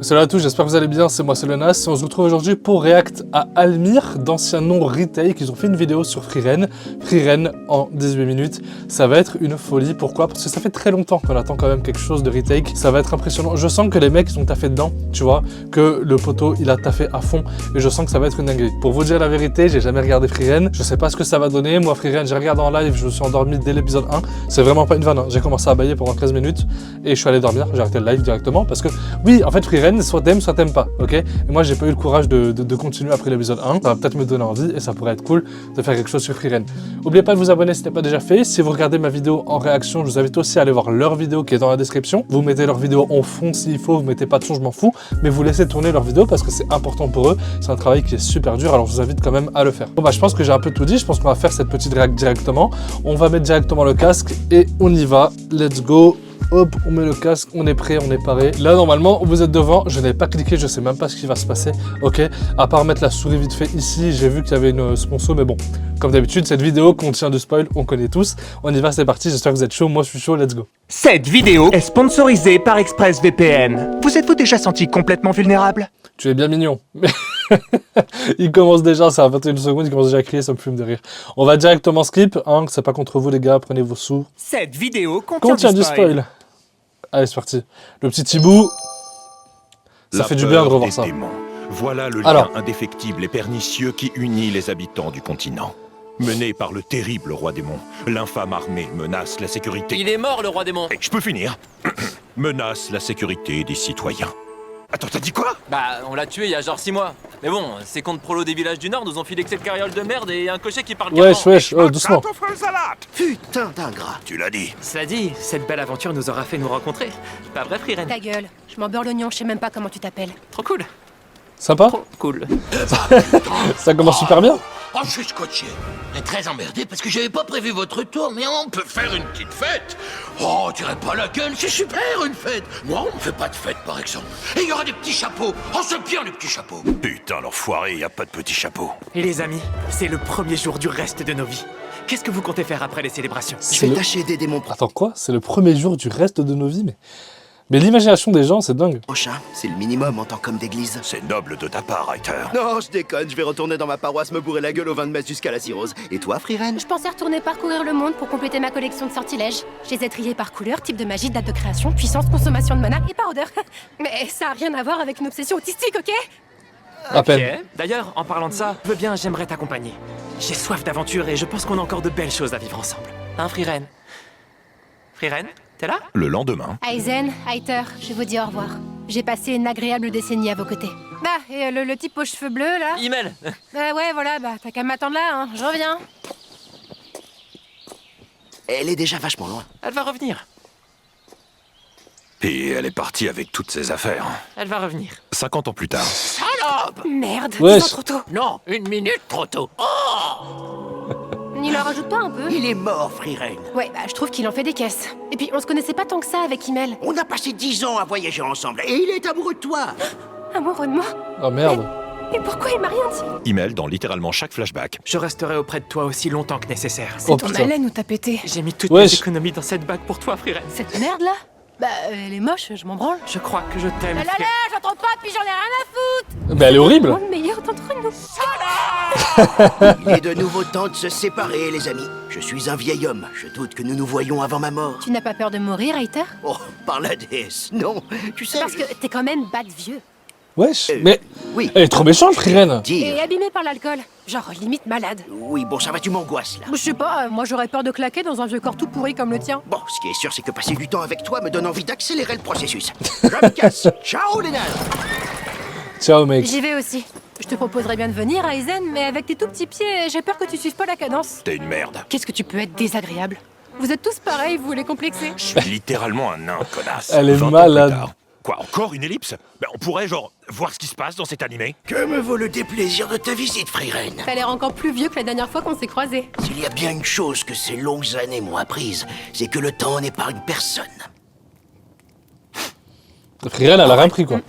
Salut à tous, j'espère que vous allez bien, c'est moi, c'est le Nas, et on se retrouve aujourd'hui pour React à Almir, d'ancien nom Retake. Ils ont fait une vidéo sur Freeren en 18 minutes. Ça va être une folie, pourquoi? Parce que ça fait très longtemps qu'on attend quand même quelque chose de Retake. Ça va être impressionnant, je sens que les mecs ils ont taffé dedans, tu vois, que le poteau il a taffé à fond, et je sens que ça va être une dinguerie. Pour vous dire la vérité, j'ai jamais regardé Freeren, je sais pas ce que ça va donner. Moi Freeren, j'ai regardé en live, je me suis endormi dès l'épisode 1, c'est vraiment pas une vanne, hein. J'ai commencé à bailler pendant 13 minutes, et je suis allé dormir, j'ai arrêté le live directement, parce que oui, en fait Freeren, soit t'aimes pas, ok? Et moi j'ai pas eu le courage de continuer après l'épisode 1, ça va peut-être me donner envie et ça pourrait être cool de faire quelque chose sur Freeren. N'oubliez pas de vous abonner si ce n'est pas déjà fait. Si vous regardez ma vidéo en réaction, je vous invite aussi à aller voir leur vidéo qui est dans la description. Vous mettez leur vidéo en fond s'il faut, vous mettez pas de son, je m'en fous, mais vous laissez tourner leur vidéo parce que c'est important pour eux. C'est un travail qui est super dur, alors je vous invite quand même à le faire. Bon bah je pense que j'ai un peu tout dit, je pense qu'on va faire cette petite réact directement. On va mettre directement le casque et on y va. Let's go. Hop, on met le casque, on est prêt, on est paré. Là, normalement, vous êtes devant. Je n'ai pas cliqué, je sais même pas ce qui va se passer. Ok, à part mettre la souris vite fait ici, j'ai vu qu'il y avait une sponsor, mais bon, comme d'habitude, cette vidéo contient du spoil, on connaît tous. On y va, c'est parti. J'espère que vous êtes chaud. Moi, je suis chaud. Let's go. Cette vidéo est sponsorisée par ExpressVPN. Vous êtes-vous déjà senti complètement vulnérable? Tu es bien mignon. Il commence déjà, ça a 21 secondes, il commence déjà à crier, ça me fume de rire. On va directement skip, hein, c'est pas contre vous les gars, prenez vos sous. Cette vidéo contient du spoil. Allez, c'est parti. Le petit Thibaut, ça fait du bien de revoir ça. Démons. Voilà le lien indéfectible et pernicieux qui unit les habitants du continent. Mené par le terrible roi démon, l'infâme armée menace la sécurité... Il est mort, le roi démon. Je peux finir. Menace la sécurité des citoyens. Attends, t'as dit quoi? Bah, on l'a tué il y a genre 6 mois. Mais bon, ces comptes prolos des villages du Nord nous ont filé que cette carriole de merde et un cocher qui parle Wesh, oh, doucement. Putain d'ingrat. Tu l'as dit. Cela dit, cette belle aventure nous aura fait nous rencontrer. Pas vrai, Freeren? Ta gueule, je m'en beurre l'oignon, je sais même pas comment tu t'appelles. Trop cool. Sympa. Trop cool. Ça commence super bien. Oh, je suis scotché. Mais très emmerdé parce que j'avais pas prévu votre retour, mais on peut faire une petite fête. Oh, tirez pas la gueule, c'est super une fête. Moi, on me fait pas de fête, par exemple. Et il y aura des petits chapeaux. Oh, c'est bien les petits chapeaux. Putain, l'enfoiré, y a pas de petit chapeau. Et les amis, c'est le premier jour du reste de nos vies. Qu'est-ce que vous comptez faire après les célébrations? Je vais tâcher d'aider mon Attends, quoi? C'est le premier jour du reste de nos vies, mais l'imagination des gens, c'est dingue. prochain. C'est le minimum en tant qu'homme d'église. C'est noble de ta part, Reiter. Non, je déconne, je vais retourner dans ma paroisse me bourrer la gueule au vin de messe jusqu'à la cirrhose. Et toi, Freeren? Je pensais retourner parcourir le monde pour compléter ma collection de sortilèges. Je les ai triés par couleur, type de magie, date de création, puissance, consommation de mana et par odeur. Mais ça a rien à voir avec une obsession autistique, ok? À peine. Ok. D'ailleurs, en parlant de ça, veux bien, j'aimerais t'accompagner. J'ai soif d'aventure et je pense qu'on a encore de belles choses à vivre ensemble. Hein, Freeren? Freeren, t'es là? Le lendemain, Aizen, Heiter, je vous dis au revoir. J'ai passé une agréable décennie à vos côtés. Bah, et le type aux cheveux bleus, là? Email. Ouais, voilà, bah, t'as qu'à m'attendre là, hein, je reviens. Elle est déjà vachement loin. Elle va revenir. et elle est partie avec toutes ses affaires. Elle va revenir. 50 ans plus tard. Salope! Merde, Wesh. 10 ans trop tôt. Non, une minute trop tôt. Il en rajoute pas un peu? Il est mort, Freeren. Ouais, bah, je trouve qu'il en fait des caisses. Et puis, on se connaissait pas tant que ça avec Imel. On a passé 10 ans à voyager ensemble et il est amoureux de toi. Amoureux de moi? Oh merde. Et pourquoi il m'a rien dit? Email dans littéralement chaque flashback. Je resterai auprès de toi aussi longtemps que nécessaire. Oh Ton putain. haleine ou t'as pété? J'ai mis toutes Wesh. mes économies dans cette bague pour toi, Freeren. Cette merde là? Bah, elle est moche, je m'en branle. Je crois que je t'aime, Là, Freeren. j'entends pas, puis j'en ai rien à foutre! Mais elle est horrible. Moi, le meilleur d'entre nous. Il est de nouveau temps de se séparer, les amis. Je suis un vieil homme. Je doute que nous nous voyons avant ma mort. Tu n'as pas peur de mourir, Heiter? Oh, par la déesse. Non, tu sais... Parce que t'es quand même bad vieux. Wesh. Mais Oui. elle est trop méchante, Freeren. Dire... Et abîmé par l'alcool. Genre, limite malade. Oui, bon, ça va, tu m'angoisses, là. Je sais pas, moi j'aurais peur de claquer dans un vieux corps tout pourri comme le tien. Bon, ce qui est sûr, c'est que passer du temps avec toi me donne envie d'accélérer le processus. Je me casse. Ciao, les nains. Ciao, mec. J'y vais aussi. Je te proposerais bien de venir, Aizen, mais avec tes tout petits pieds, j'ai peur que tu suives pas la cadence. T'es une merde. Qu'est-ce que tu peux être désagréable? Vous êtes tous pareils, vous les complexés. Je suis littéralement un nain, connasse. Elle est 20 ans plus malade. tard. Quoi, encore une ellipse? Ben, on pourrait, genre, voir ce qui se passe dans cet animé. Que me vaut le déplaisir de ta visite, Freeren? T'as l'air encore plus vieux que la dernière fois qu'on s'est croisés. S'il y a bien une chose que ces longues années m'ont apprise, c'est que le temps n'épargne personne. Freeren, elle a rien pris, quoi.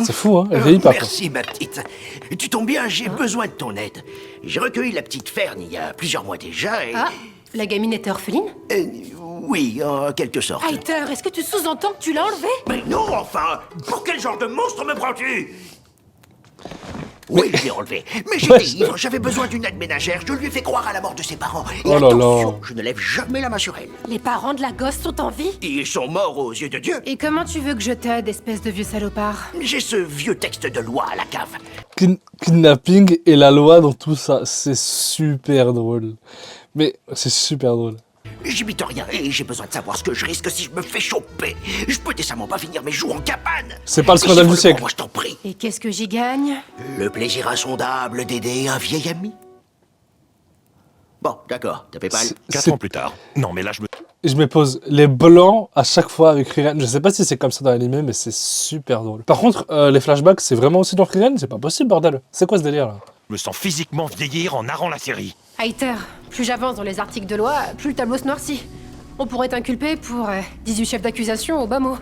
C'est fou, hein. Elle vieillit pas, quoi. Merci, ma petite. Tu tombes bien, j'ai besoin de ton aide. J'ai recueilli la petite Ferne il y a plusieurs mois déjà et... Ah. La gamine était orpheline? Oui, en quelque sorte. Heiter, est-ce que tu sous-entends que tu l'as enlevée? Mais non, enfin! Pour quel genre de monstre me prends-tu? Oui, je l'ai enlevé. Mais j'étais ivre, j'avais besoin d'une aide ménagère, je lui ai fait croire à la mort de ses parents. Et Oh là attention, là. je ne lève jamais la main sur elle. Les parents de la gosse sont en vie? Ils sont morts aux yeux de Dieu. Et comment tu veux que je t'aide, espèce de vieux salopard? J'ai ce vieux texte de loi à la cave. Kidnapping et la loi dans tout ça, c'est super drôle. Mais c'est super drôle. J'imite rien et j'ai besoin de savoir ce que je risque si je me fais choper. Je peux décemment pas finir mes jours en cabane. C'est pas le scandale Si du tu veux le siècle. moi, je t'en prie. Et qu'est-ce que j'y gagne? Le plaisir insondable d'aider un vieil ami. Bon, d'accord, t'as fait pas. 4 ans plus tard. Non, mais là, Je me pose les blancs à chaque fois avec Frieren. Je sais pas si c'est comme ça dans l'anime, mais c'est super drôle. Par contre, les flashbacks, c'est vraiment aussi dans Frieren? C'est pas possible, bordel. C'est quoi ce délire là? me sens physiquement vieillir en narrant la série. Heiter, plus j'avance dans les articles de loi, plus le tableau se noircit. On pourrait t'inculper pour 18 chefs d'accusation au bas mot.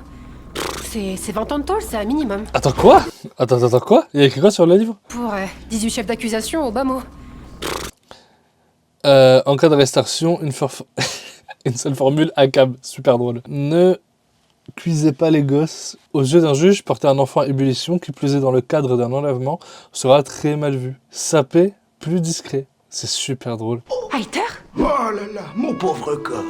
C'est 20 ans de tôle, c'est un minimum. Attends, quoi? Attends, quoi? Il y a écrit quoi sur le livre? Pour 18 chefs d'accusation au bas mot. En cas d'arrestation, une seule formule ACAB. Super drôle. Ne cuisez pas les gosses. Aux yeux d'un juge, porter un enfant à ébullition, qui plus est dans le cadre d'un enlèvement, sera très mal vu. Saper, plus discret. C'est super drôle. Heiter? Oh là là, mon pauvre corps.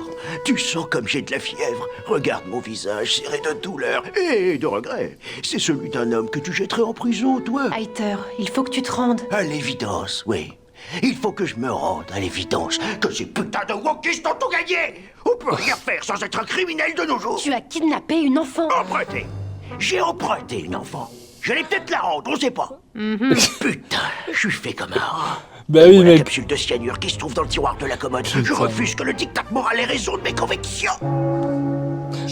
Tu sens comme j'ai de la fièvre. Regarde mon visage serré de douleur et de regret. C'est celui d'un homme que tu jetterais en prison, toi. Heiter, il faut que tu te rendes. À l'évidence, oui. Il faut que je me rende à l'évidence que ces putains de wokistes ont tout gagné. On peut rien faire sans être un criminel de nos jours. Tu as kidnappé une enfant. Emprunté. J'ai emprunté une enfant. J'allais peut-être la rendre, on sait pas. Putain, je suis fait comme un rat. Bah oui, La mec. capsule de cyanure qui se trouve dans le tiroir de la commode. Je refuse que le diktat moral ait raison de mes convictions.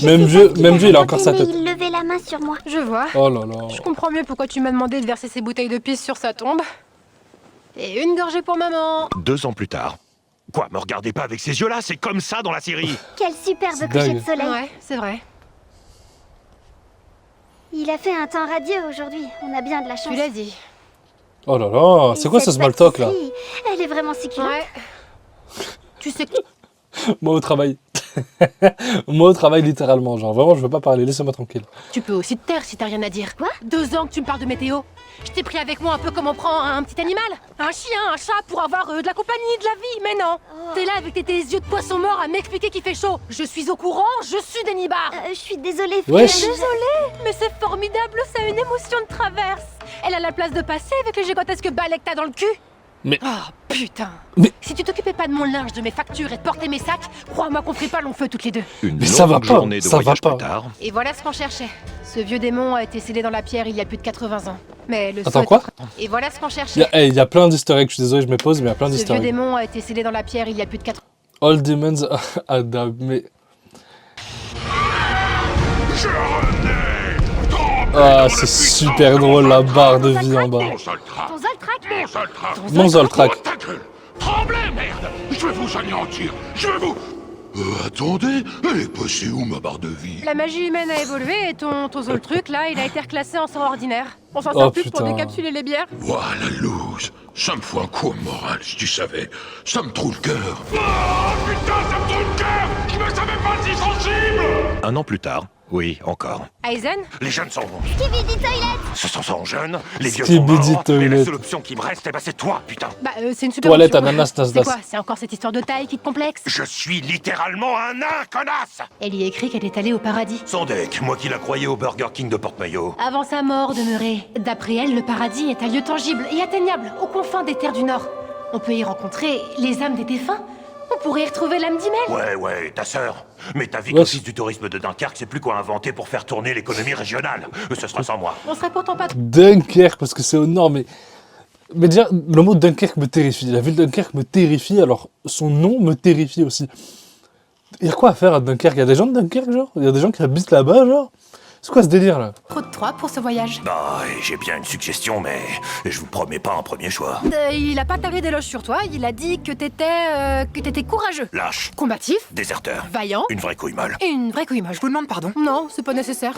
Même vieux, il a encore sa tête. Il levait la main sur moi. Je vois. Oh là là. Je comprends mieux pourquoi tu m'as demandé de verser ces bouteilles de pisse sur sa tombe. Et une gorgée pour maman. 2 ans plus tard. Quoi, me regardez pas avec ces yeux-là, c'est comme ça dans la série. Quel superbe C'est coucher dingue. de soleil. Ouais, c'est vrai. Il a fait un temps radieux aujourd'hui. On a bien de la chance. Tu l'as dit. Oh là là. C'est quoi ce cette small talk là? pâtisserie, elle est vraiment succulente. Ouais. Tu sais que... Moi au travail. Moi au travail littéralement, genre vraiment je veux pas parler, laissez-moi tranquille. Tu peux aussi te taire si t'as rien à dire. Quoi? 2 ans que tu me parles de météo. Je t'ai pris avec moi un peu comme on prend un petit animal. Un chien, un chat pour avoir de la compagnie, de la vie. Mais non. T'es là avec tes yeux de poisson mort à m'expliquer qu'il fait chaud. Je suis au courant, je suis des nibards. Je suis désolée, Wesh. Frieren. Désolée, mais c'est formidable, ça a une émotion de traverse. Elle a la place de passer avec le gigantesque balai que t'as dans le cul. Mais- Oh, putain. Mais- Si tu t'occupais pas de mon linge, de mes factures et de porter mes sacs, crois-moi qu'on ferait pas long feu toutes les deux. Une Mais ça va longue pas, journée de ça va voyage pas. plus tard. Et voilà ce qu'on cherchait. Ce vieux démon a été scellé dans la pierre il y a plus de 80 ans. Mais le Attends, saut est quoi? Et voilà ce qu'on cherchait. Il y a plein d'easter eggs, je suis désolé, je me pose, mais il y a plein Ce d'easter vieux eggs. démon a été scellé dans la pierre il y a plus de 80 All demons Adam, mais... Ah, c'est super drôle la barre de vie en bas. Mon seul trac. Ton Zoltrak? Mon seul trac. Mon Zoltrak. Oh, ta gueule. Tremblez, merde. Je vais vous anéantir. Je vais vous... attendez, elle est passée où ma barre de vie? La magie humaine a évolué et ton truc là, il a été reclassé en sort ordinaire. On s'en Oh, sort plus pour putain. décapsuler les bières. Voilà, loose. Ça me fout un coup au moral, si tu savais. Ça me trouve le cœur. Oh, putain, ça me trouve le cœur. Je me savais pas si sensible. 1 an plus tard. Oui, encore. Aizen, Les jeunes sont... Skibidi Toilet. Ce sont jeunes, les vieux Skibidi sont morts, et toilet. la seule option qui me reste, c'est toi, putain. bah c'est une super Toilette, option. ananas, nas, C'est nas. quoi? C'est encore cette histoire de taille qui te complexe? Je suis littéralement un nain, connasse. Elle y écrit qu'elle est allée au paradis. Son deck, moi qui la croyais au Burger King de Porte-Maillot. Avant sa mort demeurée. D'après elle, le paradis est un lieu tangible et atteignable aux confins des terres du Nord. On peut y rencontrer les âmes des défunts. On pourrait y retrouver l'âme d'Imel. Ouais, ta sœur. Mais t'as vu Ouais. que l'office du tourisme de Dunkerque, c'est plus quoi inventer pour faire tourner l'économie régionale. Ce sera sans moi. On serait pourtant pas... Dunkerque, parce que c'est au nord, mais déjà, le mot Dunkerque me terrifie. La ville de Dunkerque me terrifie, alors son nom me terrifie aussi. Il y a quoi à faire à Dunkerque? Il y a des gens de Dunkerque, genre? Il y a des gens qui habitent là-bas, genre? C'est quoi ce délire, là? Trop de 3 pour ce voyage. Bah, j'ai bien une suggestion, mais je vous promets pas un premier choix. Il a pas tagué d'éloge sur toi, il a dit que t'étais courageux. Lâche, Combatif, déserteur, vaillant une vraie couille molle. et une vraie couille molle. Je vous demande pardon. Non, c'est pas nécessaire.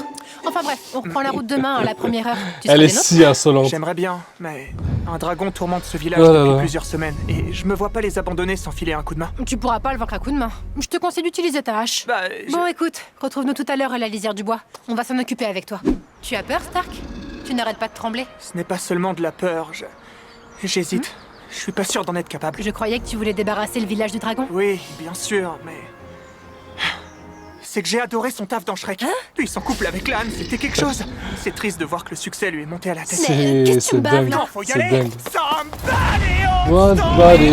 Enfin bref, on reprend la route demain à la première heure. Tu Elle seras est des nôtres? si insolente. J'aimerais bien, mais Un dragon tourmente ce village Oh là depuis là. plusieurs semaines, et je me vois pas les abandonner sans filer un coup de main. Tu pourras pas le vaincre à coup de main. Je te conseille d'utiliser ta hache. Bah, Bon, écoute, retrouve-nous tout à l'heure à la lisière du bois. On va s'en occuper avec toi. Tu as peur, Stark? Tu n'arrêtes pas de trembler. ce n'est pas seulement de la peur, j'hésite. Je suis pas sûr d'en être capable. Je croyais que tu voulais débarrasser le village du dragon. Oui, bien sûr, mais... C'est que j'ai adoré son taf dans Shrek. Lui, son couple avec l'âne, c'était quelque chose. C'est triste de voir que le succès lui est monté à la tête. qu'est-ce que tu me baves, dingue. là? Non, faut y C'est aller. dingue. Somebody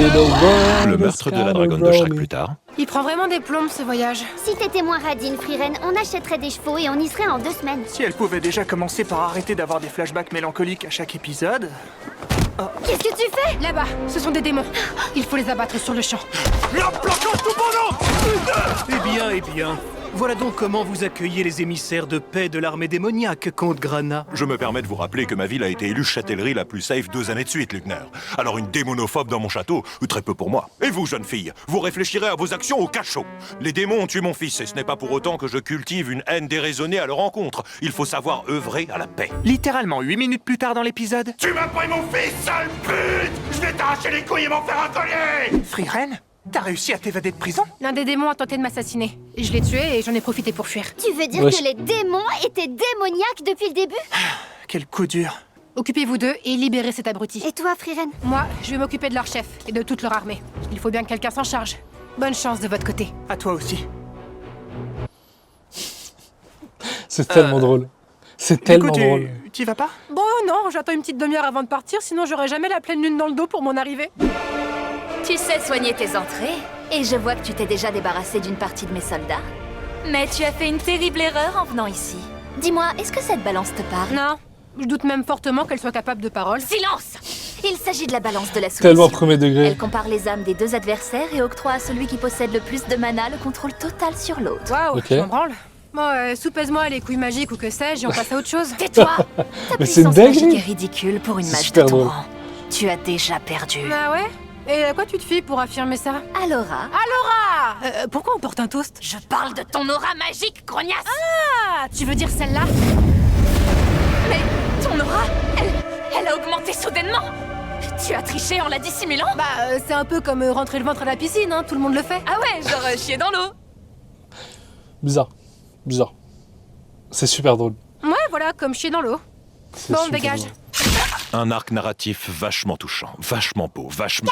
Le meurtre de la dragonne de Shrek plus tard. Il prend vraiment des plombes, ce voyage. Si t'étais moins radine, Friren, on achèterait des chevaux et on y serait en 2 semaines. Si elle pouvait déjà commencer par arrêter d'avoir des flashbacks mélancoliques à chaque épisode... Qu'est-ce que tu fais? Là-bas, ce sont des démons. Il faut les abattre sur le champ. Eh bien. Voilà donc comment vous accueillez les émissaires de paix de l'armée démoniaque, comte Grana. Je me permets de vous rappeler que ma ville a été élue châtellerie la plus safe 2 années de suite, Lugner. Alors une démonophobe dans mon château, très peu pour moi. Et vous, jeune fille, vous réfléchirez à vos actions au cachot. Les démons ont tué mon fils, et ce n'est pas pour autant que je cultive une haine déraisonnée à leur encontre. Il faut savoir œuvrer à la paix. Littéralement 8 minutes plus tard dans l'épisode... Tu m'as pris mon fils, sale pute! Je vais t'arracher les couilles et m'en faire un collier! Friren, t'as réussi à t'évader de prison? L'un des démons a tenté de m'assassiner. Je l'ai tué et j'en ai profité pour fuir. Tu veux dire Wesh. que les démons étaient démoniaques depuis le début? Quel coup dur. Occupez-vous d'eux et libérez cet abruti. Et toi, Friren? Moi, je vais m'occuper de leur chef et de toute leur armée. Il faut bien que quelqu'un s'en charge. Bonne chance de votre côté. À toi aussi. C'est tellement drôle. C'est tellement Écoute, drôle. tu vas pas? Bon, non, j'attends une petite demi-heure avant de partir, sinon j'aurai jamais la pleine lune dans le dos pour mon arrivée. Tu sais soigner tes entrées, et je vois que tu t'es déjà débarrassé d'une partie de mes soldats. Mais tu as fait une terrible erreur en venant ici. Dis-moi, est-ce que cette balance te parle? Non, je doute même fortement qu'elle soit capable de parole. Silence! Il s'agit de la balance de la Tellement soumission. premier degré. Elle compare les âmes des 2 adversaires et octroie à celui qui possède le plus de mana le contrôle total sur l'autre. Waouh, Ok. je m'en branle. Bon, soupèse-moi les couilles magiques ou que sais-je et on passe à autre chose. Tais-toi! Ta Mais c'est une puissance magique dinguerie. est ridicule pour une C'est mage de super ton drôle. rang. Tu as déjà perdu. Ah ouais? Et à quoi tu te fies pour affirmer ça? Alora, Pourquoi on porte un toast? je parle de ton aura magique, grognasse! Ah, tu veux dire celle-là? Mais ton aura, elle a augmenté soudainement! Tu as triché en la dissimulant? Bah, c'est un peu comme rentrer le ventre à la piscine, hein, tout le monde le fait. Ah ouais, genre chier dans l'eau! Bizarre. Bizarre. C'est super drôle. Ouais, voilà, comme chier dans l'eau. C'est Bon, super dégage. drôle. Un arc narratif vachement touchant, vachement beau, vachement...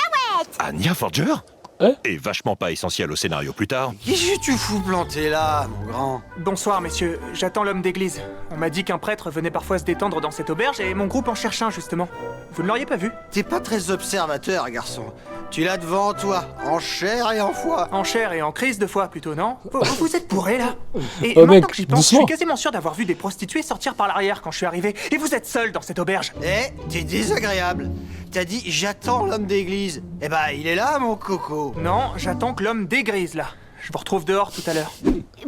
Anya Forger Hein? Et vachement pas essentiel au scénario plus tard. Qu'est-ce que tu fous planté là, mon grand? Bonsoir, messieurs. J'attends l'homme d'église. On m'a dit qu'un prêtre venait parfois se détendre dans cette auberge et mon groupe en cherche un, justement. Vous ne l'auriez pas vu? T'es pas très observateur, garçon. Tu l'as devant toi, en chair et en foi. En chair et en crise de foi, plutôt, non? Vous êtes bourré, là? Et Oh, maintenant mec, que j'y pense, je doucement. suis quasiment sûr d'avoir vu des prostituées sortir par l'arrière quand je suis arrivé. Et vous êtes seul dans cette auberge. Eh, t'es désagréable. T'as dit j'attends l'homme d'église. Eh ben, il est là, mon coco. Non, j'attends que l'homme dégrise, là. Je vous retrouve dehors tout à l'heure.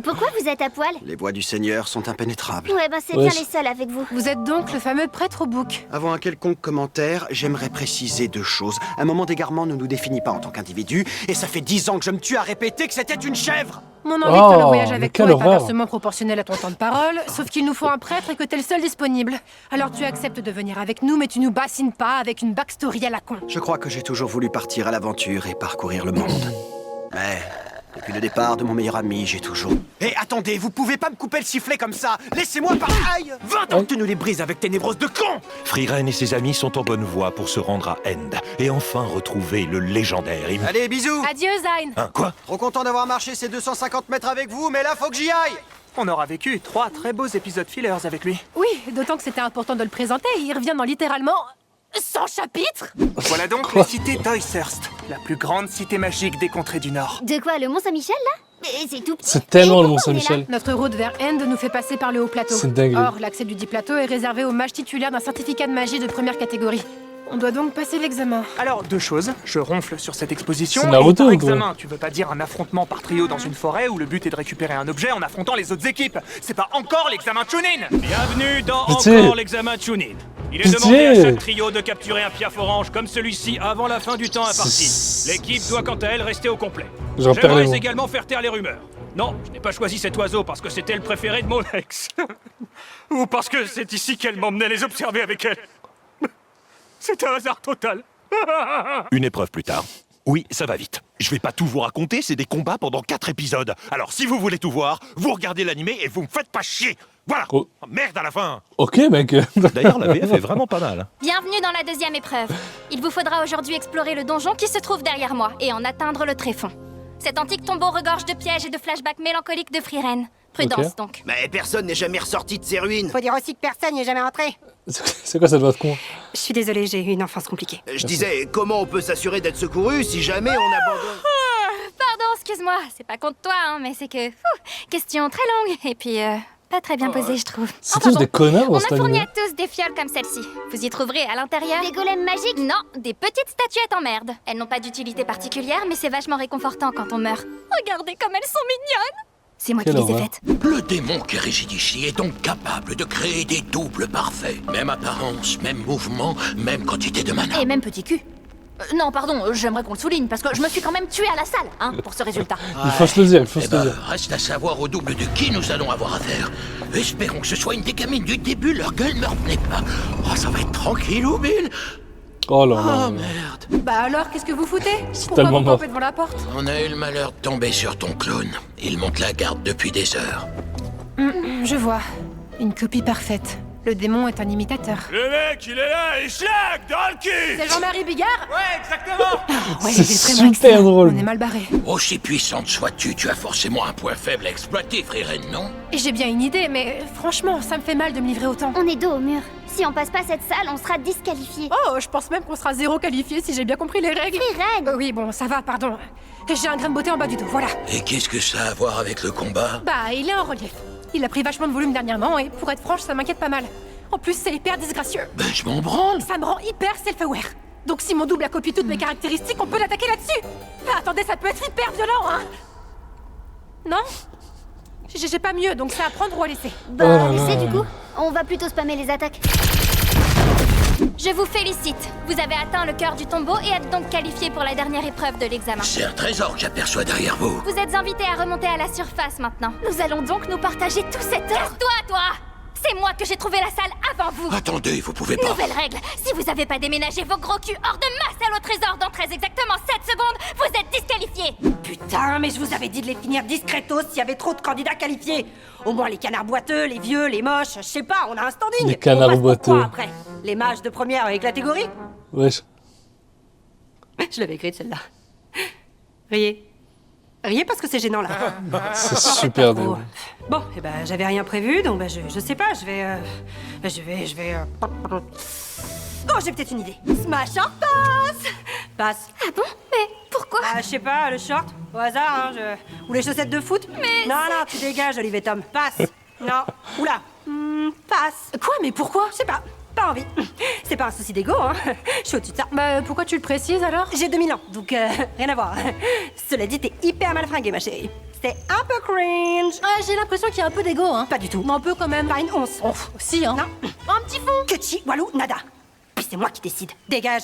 Pourquoi vous êtes à poil? Les voies du Seigneur sont impénétrables. Ouais, bah c'est Ouais, bien les seuls avec vous. Vous êtes donc le fameux prêtre au bouc. Avant un quelconque commentaire, j'aimerais préciser 2 choses. Un moment d'égarement ne nous définit pas en tant qu'individu, et ça fait 10 ans que je me tue à répéter que c'était une chèvre. Mon envie de faire le Oh, voyage mais avec quelle toi est horreur. inversement proportionnelle à ton temps de parole, sauf qu'il nous faut un prêtre et que t'es le seul disponible. Alors tu acceptes de venir avec nous, mais tu nous bassines pas avec une backstory à la con. Je crois que j'ai toujours voulu partir à l'aventure et parcourir le monde. Mais depuis le départ de mon meilleur ami, j'ai toujours... Hé, attendez, vous pouvez pas me couper le sifflet comme ça. Laissez-moi par... Aïe 20 ans que tu nous les brises avec tes névroses de con! Friren et ses amis sont en bonne voie pour se rendre à End et enfin retrouver le légendaire Allez, bisous. Adieu, Zayn. Hein, quoi? Trop content d'avoir marché ces 250 mètres avec vous, mais là, faut que j'y aille. On aura vécu 3 très beaux épisodes fillers avec lui. Oui, d'autant que c'était important de le présenter, il revient dans littéralement 100 chapitres. Voilà donc la cité d'Oyshurst, la plus grande cité magique des contrées du Nord. De quoi, le Mont-Saint-Michel, là? Mais c'est tout petit. C'est tellement Et le pourquoi on est Mont-Saint-Michel. Notre route vers End nous fait passer par le haut plateau. C'est dingue. Or, l'accès du dit plateau est réservé aux mages titulaires d'un certificat de magie de première catégorie. On doit donc passer l'examen. Alors, 2 choses. Je ronfle sur cette exposition. C'est Naruto, et par quoi. examen, tu veux pas dire un affrontement par trio dans une forêt où le but est de récupérer un objet en affrontant les autres équipes. C'est pas encore l'examen Chunin. Bienvenue dans Pitié. encore l'examen Chunin. Il est Pitié. demandé à chaque trio de capturer un piaf orange comme celui-ci avant la fin du temps imparti. C'est- L'équipe doit quant à elle rester au complet. J'en perds les J'aimerais mots. également faire taire les rumeurs. Non, je n'ai pas choisi cet oiseau parce que c'était le préféré de mon ex. Ou parce que c'est ici qu'elle m'emmenait les observer avec elle. C'est un hasard total. Une épreuve plus tard. Oui, ça va vite. Je vais pas tout vous raconter, c'est des combats pendant 4 épisodes. Alors si vous voulez tout voir, vous regardez l'animé et vous me faites pas chier. Voilà. Oh. Merde à la fin. Ok, mec. D'ailleurs, la VF est vraiment pas mal. Bienvenue dans la deuxième épreuve. Il vous faudra aujourd'hui explorer le donjon qui se trouve derrière moi et en atteindre le tréfonds. Cet antique tombeau regorge de pièges et de flashbacks mélancoliques de Friren. Prudence Ok. donc. Mais personne n'est jamais ressorti de ces ruines. Faut dire aussi que personne n'y est jamais rentré. C'est quoi cette voix de con? Je suis désolée, j'ai eu une enfance compliquée. Je disais, comment on peut s'assurer d'être secouru si jamais on abandonne... Pardon, excuse-moi, c'est pas contre toi, hein, mais c'est que... question très longue, et puis pas très bien posée, je trouve. C'est tous des connards On dans a cette fourni anime. à tous des fioles comme celle-ci. Vous y trouverez à l'intérieur... Des golems magiques? Non, des petites statuettes en merde. Elles n'ont pas d'utilité particulière, mais c'est vachement réconfortant quand on meurt. Regardez comme elles sont mignonnes. C'est moi Quelle qui les ai horreur. faites. Le démon qui réside ici est donc capable de créer des doubles parfaits. Même apparence, même mouvement, même quantité de mana. Et même petit cul. Non, pardon, j'aimerais qu'on le souligne, parce que je me suis quand même tuée à la salle, hein, pour ce résultat. Il faut se le dire, il faut Eh se le ben, dire. reste à savoir au double de qui nous allons avoir affaire. Espérons que ce soit une des gamines du début, leur gueule ne revenait pas. Oh, ça va être tranquille, ou Bill. Oh là là. Oh merde. Bah alors, qu'est-ce que vous foutez? Pourquoi tellement vous mort. campez devant la porte? On a eu le malheur de tomber sur ton clone. Il monte la garde depuis des heures. Je vois. Une copie parfaite. Le démon est un imitateur. Le mec, il est là, et schlag dans le cul. C'est Jean-Marie Bigard? Ouais, exactement. Ouais, C'est il est vraiment super excellent. drôle. On est mal barré. Aussi puissante sois-tu, tu as forcément un point faible à exploiter, Friren, non? Et j'ai bien une idée, mais franchement, ça me fait mal de me livrer autant. On est dos au mur. Si on passe pas cette salle, on sera disqualifié. Oh, je pense même qu'on sera zéro qualifié si j'ai bien compris les règles. Friren! Oui, bon, ça va, pardon. J'ai un grain de beauté en bas du dos, voilà. Et qu'est-ce que ça a à voir avec le combat? Bah, il est en relief. Il a pris vachement de volume dernièrement et pour être franche, ça m'inquiète pas mal. En plus, c'est hyper disgracieux. Ben, je m'en branle. Ça me rend hyper self-aware. Donc si mon double a copié toutes mes caractéristiques, on peut l'attaquer là-dessus. Ah, attendez, ça peut être hyper violent, hein. Non? J'ai pas mieux, donc c'est à prendre ou à laisser. Bah, Oh là laissez là. du coup. On va plutôt spammer les attaques. Je vous félicite. Vous avez atteint le cœur du tombeau et êtes donc qualifié pour la dernière épreuve de l'examen. C'est un trésor que j'aperçois derrière vous. Vous êtes invité à remonter à la surface maintenant. Nous allons donc nous partager tout cet or. Casse-toi, toi! C'est moi que j'ai trouvé la salle avant vous. Attendez, vous pouvez pas. Nouvelle règle. Si vous avez pas déménagé vos gros culs hors de ma salle au trésor dans très exactement 7 secondes, vous êtes disqualifiés. Putain, mais je vous avais dit de les finir discretos s'il y avait trop de candidats qualifiés. Au moins les canards boiteux, les vieux, les moches, je sais pas, on a un standing. Les canards On passe pour boiteux. quoi, après? Les mages de première avec la catégorie? Wesh. Je l'avais écrite celle-là. Riez. Riez parce que c'est gênant là. C'est super Oh. drôle. Bon, eh ben j'avais rien prévu, donc je sais pas, je vais. Oh, j'ai peut-être une idée. Smash or pass. Passe. Ah bon? Mais pourquoi? Ah, je sais pas, le short, au hasard, hein, ou les chaussettes de foot. Mais non, non, tu dégages, Olivier Tom. Passe. Non. Oula. Passe. Quoi? Mais pourquoi? Je sais pas. Pas envie. C'est pas un souci d'ego, hein. Je suis au-dessus de ça. Bah, pourquoi tu le précises alors? J'ai 2000 ans, donc rien à voir. Cela dit, t'es hyper mal fringuée, ma chérie. C'est un peu cringe. J'ai l'impression qu'il y a un peu d'ego, hein. Pas du tout. Un peu quand même. Pas une once. Oh, si, hein. Non. Un petit fond. Que chi, walou, nada. Puis c'est moi qui décide. Dégage.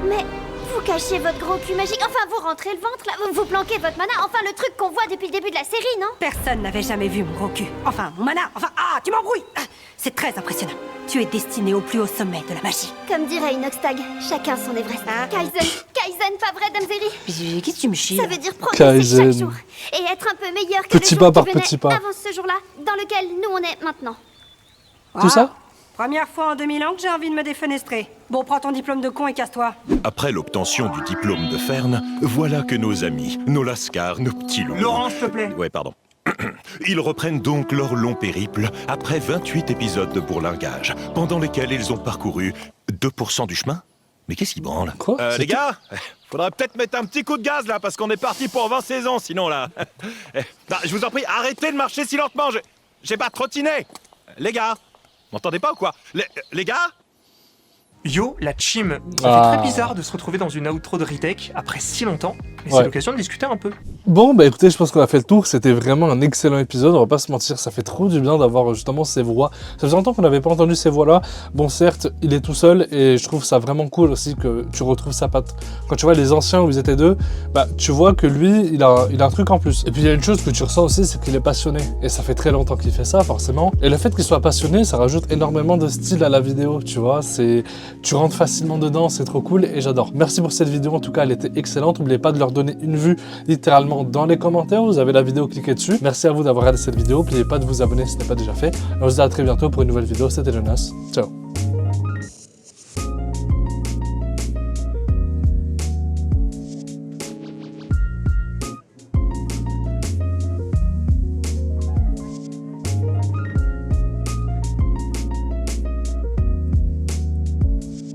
Mais vous cachez votre gros cul magique. Enfin, vous rentrez le ventre là. Vous planquez votre mana. Enfin, le truc qu'on voit depuis le début de la série, non? Personne n'avait jamais vu mon gros cul. Enfin, mon mana. Enfin, tu m'embrouilles. C'est très impressionnant. Tu es destiné au plus haut sommet de la magie. Comme dirait Inoxtag, chacun son Everest. Kaizen, pas vrai, Damzeri? Qu'est-ce que tu me chies? Ça veut dire progresser Kaizen. chaque jour. Et être un peu meilleur que Petit le pas jour par qui venait petit pas. avant ce jour-là, dans lequel nous on est maintenant. Tout ça? Première fois en 2000 ans que j'ai envie de me défenestrer. Bon, prends ton diplôme de con et casse-toi. Après l'obtention du diplôme de Fern, voilà que nos amis, nos lascars, nos petits loups... Laurent, s'il te plaît. Ouais, pardon. Ils reprennent donc leur long périple après 28 épisodes de bourlingage, pendant lesquels ils ont parcouru 2% du chemin. Mais qu'est-ce qui branle? Quoi? C'est Les gars, faudrait peut-être mettre un petit coup de gaz là, parce qu'on est parti pour 20 saisons, sinon là... Non, je vous en prie, arrêtez de marcher si lentement, j'ai pas trottiné. Les gars, m'entendez pas ou quoi? Les gars? Yo, la chim. Ça Ah. fait très bizarre de se retrouver dans une outro de retake après si longtemps. Et Ouais. c'est l'occasion de discuter un peu. Bon, bah écoutez, je pense qu'on a fait le tour. C'était vraiment un excellent épisode. On va pas se mentir, ça fait trop du bien d'avoir justement ces voix. Ça faisait longtemps qu'on n'avait pas entendu ces voix-là. Bon, certes, il est tout seul et je trouve ça vraiment cool aussi que tu retrouves sa patte. Quand tu vois les anciens où ils étaient deux, bah tu vois que lui, il a un truc en plus. Et puis il y a une chose que tu ressens aussi, c'est qu'il est passionné. Et ça fait très longtemps qu'il fait ça, forcément. Et le fait qu'il soit passionné, ça rajoute énormément de style à la vidéo, tu vois. Tu rentres facilement dedans, c'est trop cool et j'adore. Merci pour cette vidéo, en tout cas, elle était excellente. N'oubliez pas de leur donner une vue littéralement dans les commentaires. Vous avez la vidéo, cliquez dessus. Merci à vous d'avoir regardé cette vidéo. N'oubliez pas de vous abonner si ce n'est pas déjà fait. Et on se dit à très bientôt pour une nouvelle vidéo. C'était Jonas. Ciao.